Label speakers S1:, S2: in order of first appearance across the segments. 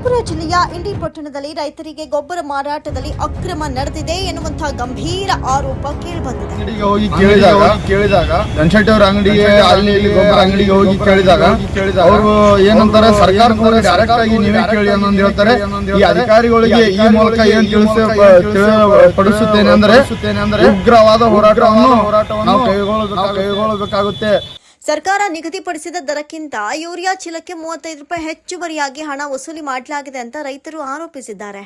S1: ವಿಜಯಪುರ ಜಿಲ್ಲೆಯ ಇಂಡಿ ಪಟ್ಟಣದಲ್ಲಿ ರೈತರಿಗೆ ಗೊಬ್ಬರ ಮಾರಾಟದಲ್ಲಿ ಅಕ್ರಮ ನಡೆದಿದೆ ಎನ್ನುವಂತಹ ಗಂಭೀರ ಆರೋಪ ಕೇಳಿಬಂದಿದೆ.
S2: ಕೇಳಿದಾಗ ಧನಶೆಟ್ಟಿ ಅವರ ಅಂಗಡಿಗೆ ಅಲ್ಲಿ ಗೊಬ್ಬರ ಅಂಗಡಿಗೆ ಹೋಗಿ ಕೇಳಿದಾಗ ಅವರು ಏನಂತಾರೆ, ಸರ್ಕಾರದವರು ಡೈರೆಕ್ಟ್ ಆಗಿ ನೀವೇ ಕೇಳಿ ಅನ್ನೋದು ಹೇಳ್ತಾರೆ. ಈ ಅಧಿಕಾರಿಗಳಿಗೆ ಈ ಮೂಲಕ ಏನ್ ತಿಳಿಸಪಡಿಸುತ್ತೇನೆ ಅಂದ್ರೆ ಉಗ್ರವಾದ ಹೋರಾಟವನ್ನು ನಾವು ಕೈಗೊಳ್ಳಬೇಕಾಗುತ್ತೆ.
S1: ಸರ್ಕಾರ ನಿಗದಿಪಡಿಸಿದ ದರಕ್ಕಿಂತ ಯೂರಿಯಾ ಚೀಲಕ್ಕೆ 35 ರೂಪಾಯಿ ಹೆಚ್ಚುವರಿಯಾಗಿ ಹಣ ವಸೂಲಿ ಮಾಡಲಾಗಿದೆ ಅಂತ ರೈತರು ಆರೋಪಿಸಿದ್ದಾರೆ.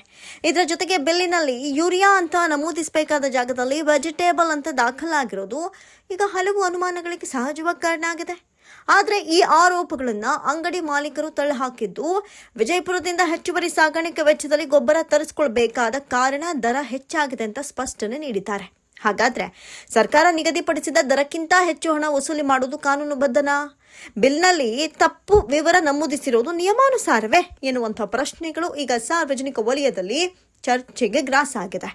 S1: ಇದರ ಜೊತೆಗೆ ಬಿಲ್ಲಿನಲ್ಲಿ ಯೂರಿಯಾ ಅಂತ ನಮೂದಿಸಬೇಕಾದ ಜಾಗದಲ್ಲಿ ವೆಜಿಟೇಬಲ್ ಅಂತ ದಾಖಲಾಗಿರೋದು ಈಗ ಹಲವು ಅನುಮಾನಗಳಿಗೆ ಸಹಜವಾಗಿ ಕಾರಣ ಆಗಿದೆ. ಆದರೆ ಈ ಆರೋಪಗಳನ್ನು ಅಂಗಡಿ ಮಾಲೀಕರು ತಳ್ಳಿಹಾಕಿದ್ದು, ವಿಜಯಪುರದಿಂದ ಹೆಚ್ಚುವರಿ ಸಾಗಾಣಿಕೆ ವೆಚ್ಚದಲ್ಲಿ ಗೊಬ್ಬರ ತರಿಸಿಕೊಳ್ಳಬೇಕಾದ ಕಾರಣ ದರ ಹೆಚ್ಚಾಗಿದೆ ಅಂತ ಸ್ಪಷ್ಟನೆ ನೀಡಿದ್ದಾರೆ. ಹಾಗಾದ್ರೆ ಸರ್ಕಾರ ನಿಗದಿಪಡಿಸಿದ ದರಕ್ಕಿಂತ ಹೆಚ್ಚು ಹಣ ವಸೂಲಿ ಮಾಡುವುದು ಕಾನೂನುಬದ್ಧನಾ? ಬಿಲ್ನಲ್ಲಿ ತಪ್ಪು ವಿವರ ನಮೂದಿಸಿರುವುದು ನಿಯಮಾನುಸಾರವೇ ಎನ್ನುವಂತಹ ಪ್ರಶ್ನೆಗಳು ಈಗ ಸಾರ್ವಜನಿಕ ವಲಯದಲ್ಲಿ ಚರ್ಚೆಗೆ ಗ್ರಾಸ ಆಗಿದೆ.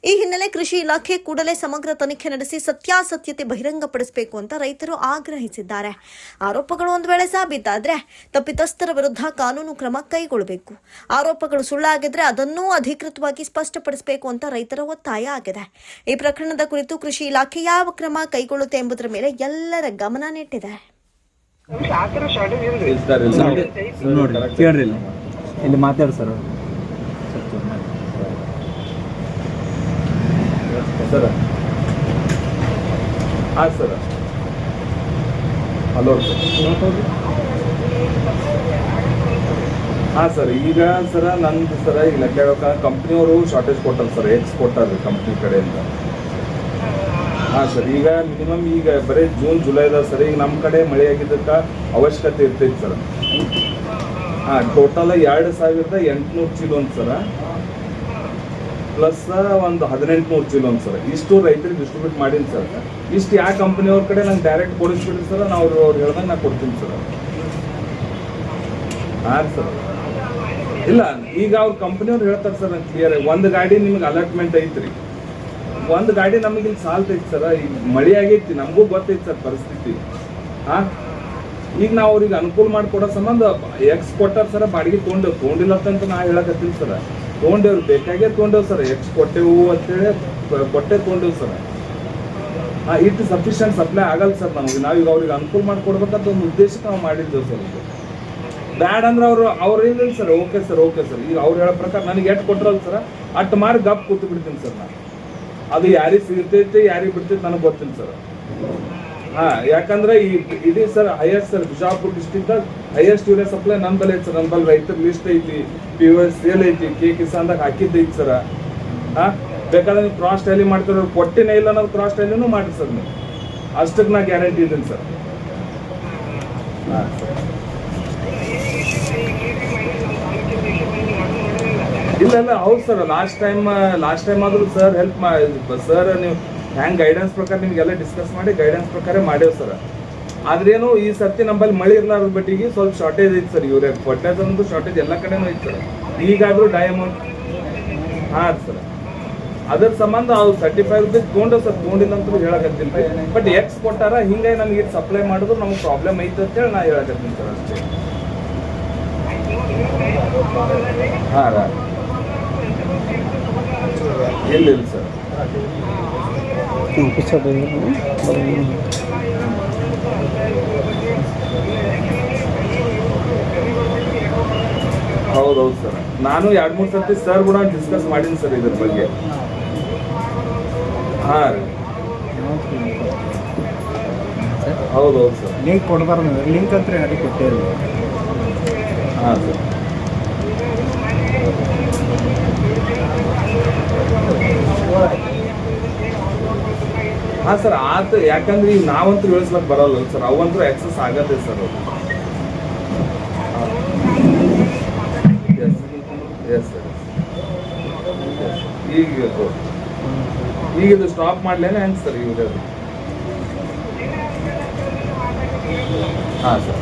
S1: ಈ ಹಿನ್ನೆಲೆ ಕೃಷಿ ಇಲಾಖೆ ಕೂಡಲೇ ಸಮಗ್ರ ತನಿಖೆ ನಡೆಸಿ ಸತ್ಯಾಸತ್ಯತೆ ಬಹಿರಂಗಪಡಿಸಬೇಕು ಅಂತ ರೈತರು ಆಗ್ರಹಿಸಿದ್ದಾರೆ. ಆರೋಪಗಳು ಒಂದು ವೇಳೆ ಸಾಬೀತಾದ್ರೆ ತಪ್ಪಿತಸ್ಥರ ವಿರುದ್ಧ ಕಾನೂನು ಕ್ರಮ ಕೈಗೊಳ್ಳಬೇಕು. ಆರೋಪಗಳು ಸುಳ್ಳಾಗಿದ್ರೆ ಅದನ್ನೂ ಅಧಿಕೃತವಾಗಿ ಸ್ಪಷ್ಟಪಡಿಸಬೇಕು ಅಂತ ರೈತರ ಒತ್ತಾಯ ಆಗಿದೆ. ಈ ಪ್ರಕರಣದ ಕುರಿತು ಕೃಷಿ ಇಲಾಖೆ ಯಾವ ಕ್ರಮ ಕೈಗೊಳ್ಳುತ್ತೆ ಎಂಬುದರ ಮೇಲೆ ಎಲ್ಲರ ಗಮನ ನೆಟ್ಟಿದೆ.
S3: ಇಲ್ಲಿ ಮಾತಾಡಿ ಸರ್.
S4: ಸರ್ ಹಾಂ ಸರ್, ಹಲೋ ಸರ್. ಹಾಂ ಸರ್, ಈಗ ಸರ ನಂದು ಸರ ಈಗ ಲೆಕ್ಕ ಕಂಪ್ನಿಯವರು ಶಾರ್ಟೇಜ್ ಕೊಟ್ಟಲ್ಲ ಸರ್, ಕೊಟ್ಟಾರ ಕಂಪ್ನಿ ಕಡೆಯಿಂದ. ಹಾಂ ಸರ್, ಈಗ ಮಿನಿಮಮ್ ಈಗ ಬರೀ ಜೂನ್ ಜುಲೈದ ಸರ್, ಈಗ ನಮ್ಮ ಕಡೆ ಮಳೆ ಆಗಿದ್ದಕ್ಕೆ ಅವಶ್ಯಕತೆ ಇರ್ತೈತೆ ಸರ್. ಹಾಂ, ಟೋಟಲ್ 2800 ಚೀಲ ಒಂದು ಸರ, ಪ್ಲಸ್ ಒಂದು 1800 ಚೀಲ ಒಂದು ಸರ್. ಇಷ್ಟು ರೈತರಿಗೆ ಡಿಸ್ಟ್ರಿಬ್ಯೂಟ್ ಮಾಡೀನಿ ಸರ್. ಇಷ್ಟು ಯಾವ ಕಂಪ್ನಿಯವ್ರ ಕಡೆ ನಂಗೆ ಡೈರೆಕ್ಟ್ ಕೊಡಿಸ್ಬಿಡ್ರಿ ಸರ್, ನಾವು ಅವ್ರು ಹೇಳ್ದಂಗೆ ನಾ ಕೊಡ್ತೀನಿ ಸರ್. ಹಾಂ ಸರ್, ಇಲ್ಲ ಈಗ ಅವ್ರ ಕಂಪ್ನಿಯವ್ರು ಹೇಳ್ತಾರೆ ಸರ್ ನಂಗೆ ಕ್ಲಿಯರ್, ಒಂದು ಗಾಡಿ ನಿಮ್ಗೆ ಅಲಾಟ್ಮೆಂಟ್ ಐತ್ರಿ, ಒಂದು ಗಾಡಿ ನಮಗೆ ಇಲ್ಲಿ ಸಾಲ್ತೈತಿ ಸರ್. ಈಗ ಮಳೆ ಆಗೈತಿ, ನಮಗೂ ಗೊತ್ತೈತಿ ಸರ್ ಪರಿಸ್ಥಿತಿ. ಹಾಂ, ಈಗ ನಾವು ಅವ್ರಿಗೆ ಅನುಕೂಲ ಮಾಡಿಕೊಡೋ ಸಂಬಂಧ ಎಕ್ಸ್ ಕೊಟ್ಟಾರ ಸರ, ಬಾಡಿಗೆ ತೊಗೊಂಡಿಲ್ಲ ಅಂತ ನಾ ಹೇಳಕತ್ತೀನಿ ಸರ್. ತೊಗೊಂಡೇವ್ರು, ಬೇಕಾಗೇ ತೊಗೊಂಡೇವು ಸರ್, ಎಕ್ಸ್ ಕೊಟ್ಟೆವು ಅಂತೇಳಿ ಕೊಟ್ಟೆ ತೊಗೊಂಡೇವು ಸರ್. ಹಾಂ, ಇಟ್ಟು ಸಫಿಷಿಯಂಟ್ ಸಪ್ಲೈ ಆಗಲ್ಲ ಸರ್ ನಮಗೆ. ನಾವೀಗ ಅವ್ರಿಗೆ ಅನುಕೂಲ ಮಾಡಿಕೊಡ್ಬೇಕಂತ ಒಂದು ಉದ್ದೇಶಕ್ಕೆ ನಾವು ಮಾಡಿದ್ದೇವೆ ಸರ್. ಬ್ಯಾಡ್ ಅಂದ್ರೆ ಅವ್ರು ಏನಿಲ್ಲ sir, okay sir, okay sir. ಈಗ ಅವ್ರು ಹೇಳೋ ಪ್ರಕಾರ ನನಗೆ ಎಷ್ಟು ಕೊಟ್ಟರಲ್ಲ ಸರ್, ಅಟ್ಟು ಮಾರಿ ಗಪ್ ಕೂತು ಬಿಡ್ತೀನಿ ಸರ್ ನಾನು. ಅದು ಯಾರಿಗೆ ಸಿಗ್ತೈತಿ ಯಾರಿಗೆ ಬಿಡ್ತೈತಿ ನನಗೆ ಗೊತ್ತಿಲ್ಲ ಸರ್. ಹಾಂ, ಯಾಕಂದ್ರೆ ಈ ಇಡೀ ಸರ್ ಹೈಯೆಸ್ಟ್ ಸರ್, ಬಿಜಾಪುರ ಡಿಸ್ಟ್ರಿಕ್ಟ್ದಾಗ ಹೈಯೆಸ್ಟ್ ಯೂರಿಯಾ ಸಪ್ಲೈ ನನ್ನ ಬಲ್ಲಿ ಐತಿ ಸರ್. ನನ್ನ ಬಲ್ಲಿ ರೈತರ ಲಿಸ್ಟ್ ಐತಿ, POS ಸೇಲ್ ಐತಿ, ಕಿಸಾನ್ದಾಗ ಹಾಕಿದ್ದೈತಿ ಸರ್. ಹಾಂ, ಬೇಕಾದ್ರೆ ನೀವು ಕ್ರಾಸ್ ಟ್ಯಾಲಿ ಮಾಡ್ತಿರೋ, ಕೊಟ್ಟಿನೇ ಇಲ್ಲ ಅನ್ನೋದು ಕ್ರಾಸ್ ಟ್ಯಾಲಿನೂ ಮಾಡಿ ಸರ್ ನೀವು, ಅಷ್ಟಕ್ಕೆ ನಾ ಗ್ಯಾರಂಟಿ ಇದ್ದೀನಿ ಸರ್. ಹಾಂ, ಇಲ್ಲ ಹೌದು ಸರ್, ಲಾಸ್ಟ್ ಟೈಮ್ ಆದರೂ ಸರ್ ಹೆಲ್ಪ್ ಸರ್, ನೀವು ಹ್ಯಾಂಗೆ ಗೈಡೆನ್ಸ್ ಪ್ರಕಾರ ನಿಮಗೆಲ್ಲ ಡಿಸ್ಕಸ್ ಮಾಡಿ ಗೈಡೆನ್ಸ್ ಪ್ರಕಾರ ಮಾಡೇವು ಸರ್. ಆದ್ರೇನು ಈ ಸರ್ತಿ ನಮ್ಮಲ್ಲಿ ಮಳೆ ಇರ್ಲಾರ್ದ ಬಟ್ಟಿಗೆ ಸ್ವಲ್ಪ ಶಾರ್ಟೇಜ್ ಐತಿ ಸರ್. ಯೂರಿಯಾ ಫರ್ಟಿಲೈಸರ್ ಅನ್ನೋದು ಶಾರ್ಟೇಜ್ ಎಲ್ಲ ಕಡೆನೂ ಐತಿ ಸರ್. ಈಗಾದರೂ ಡೈಮಂಡ್ ಹಾಂ ಸರ್, ಅದ್ರ ಸಂಬಂಧ ಅವ್ರು 35 ರೂಪಾಯಿ ತೊಗೊಂಡೇವು ಸರ್. ತೊಗೊಂಡಿಲ್ಲ ಅಂತ ಹೇಳಕತ್ತೀನಿ ರೀ, ಬಟ್ ಎಕ್ಸ್ ಕೊಟ್ಟಾರ, ಹಿಂಗಾಗಿ ನಮಗೆ ಸಪ್ಲೈ ಮಾಡಿದ್ರು ನಮ್ಗೆ ಪ್ರಾಬ್ಲಮ್ ಐತೆ ಅಂತೇಳಿ ನಾ ಹೇಳಕತ್ತೀನಿ ಸರ್ ಅಷ್ಟೇ. ಹಾಂ ಇಲ್ಲ ಸರ್, ಹೌದೌದು ಸರ್. ನಾನು 2-3 ಸರ್ತಿ ಸರ್ ಕೂಡ ಡಿಸ್ಕಸ್ ಮಾಡೀನಿ ಸರ್ ಇದ್ರ ಬಗ್ಗೆ. ಹಾಂ ರೀ, ಹೌದೌದು ಸರ್.
S3: ಲಿಂಕ್ ಕೊಡ್ಬಾರ್ದು, ಲಿಂಕ್ ಅಂತ ಯಾರಿಗೆ ಕೊಟ್ಟಿಲ್ಲ.
S4: ಹಾಂ ಸರ್, ಹಾಂ ಸರ್ ಆತ. ಯಾಕಂದ್ರೆ ಈಗ ನಾವಂತೂ ಇಳಿಸ್ಲಕ್ಕೆ ಬರೋಲ್ಲ ಸರ್, ಅವಂತೂ ಎಕ್ಸಸ್ ಆಗತ್ತೆ ಸರ್. ಎಸ್ ಸರ್, ಈಗ ಇದು ಸ್ಟಾಪ್ ಮಾಡ್ಲೇನೆ ಹೆಂಗೆ ಸರ್ ಇವ್ರದ್ದು? ಹಾಂ ಸರ್.